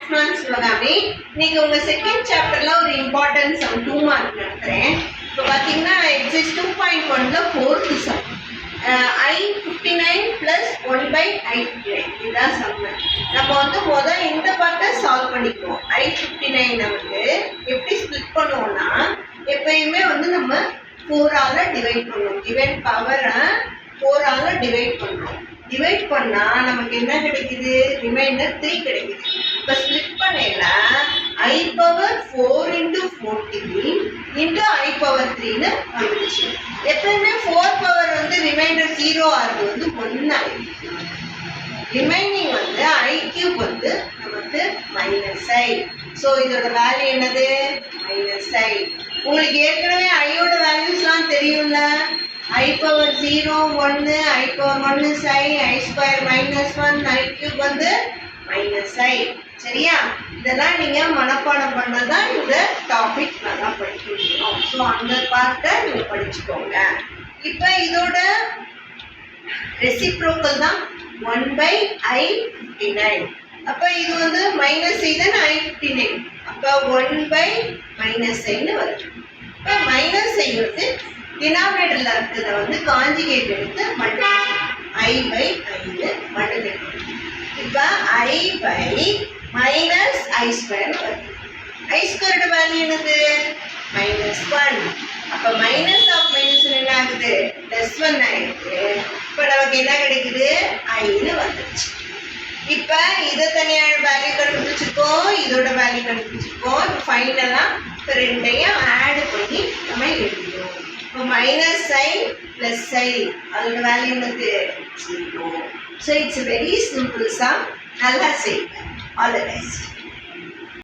சிவகாமி இன்னைக்கு உங்க செகண்ட் சாப்டர்ல ஒரு இம்பார்ட்டன்ட் சம் 2 மார்க் நடத்துறேன். இப்போ பாத்தீங்கன்னா exercise 2.1ல 4th some I59 plus 1/I59 இதுதான் சம். நம்ம முதல் இந்த பார்ட்டை சால்வ் பண்ணிக்குவோம். I59 நமக்கு எப்படி ஸ்ப்ளிட் பண்ணுவோம்னா எப்பயுமே நம்ம 4ஆல டிவைட் பண்ணுவோம். கிவன் பவரை 4ஆல டிவைட் பண்ணுவோம். டிவைட் பண்ணா நமக்கு என்ன கிடைக்குது? ரிமைண்டர் 3 கிடைக்குது. இப்போ ஸ்ப்ளிட் பண்ணல I power 4 into 14 into I power 3ன்னு வந்துச்சு. எப்பவுமே 4 பவர் ரிமைண்டர் 0 ஆகுது 1 ஆயிடுச்சு. ரிமைனிங் I cube நமக்கு -i. ஸோ இதோட வேல்யூ என்னது? -i. உங்களுக்கு ஏற்கனவே ஐயோட வேல்யூஸ்லாம் தெரியும்ல. I power 0 1, I power 1 is I, I square -1, I cube -i. சரியா? இதெல்லாம் நீங்க மனப்பாடம் பண்ணாதான் இந்த டாபிக் நல்லா படிக்க முடியும். ஸோ அந்த பார்ட்டை நீங்க படிச்சுக்கோங்க. இப்போ இதோட ரெசிப்ரோக்கல் தான் 1/I59. அப்போ இது -i தான் I59. அப்போ 1/-i வருது. இப்போ -i டினாமினேட்டர்ல இருக்கிறத காஞ்சுகேட் எடுத்து I/i மல்டிப்ளை. இப்போ I/-i² வருது. I² வேல்யூ என்னது? -1. அப்போ மைனஸ் ஆஃப் மைனஸ் என்ன ஆகுது? +1 ஆயிடுது. இப்போ நமக்கு என்ன கிடைக்குது? ஐன்னு வந்துருச்சு. இப்போ இதை தனியான வேல்யூ கண்டுபிடிச்சிருக்கோம், இதோட வேல்யூ கண்டுபிடிச்சிருக்கோம். இப்போ ஃபைனலாக இப்போ ரெண்டையும் ஆட் பண்ணி நம்ம எழுதிடுவோம். இப்போ -i + i அதோட வேல்யூ என்னது? 0. So it's very simple some. நல்லா செய்யுங்க. All the best.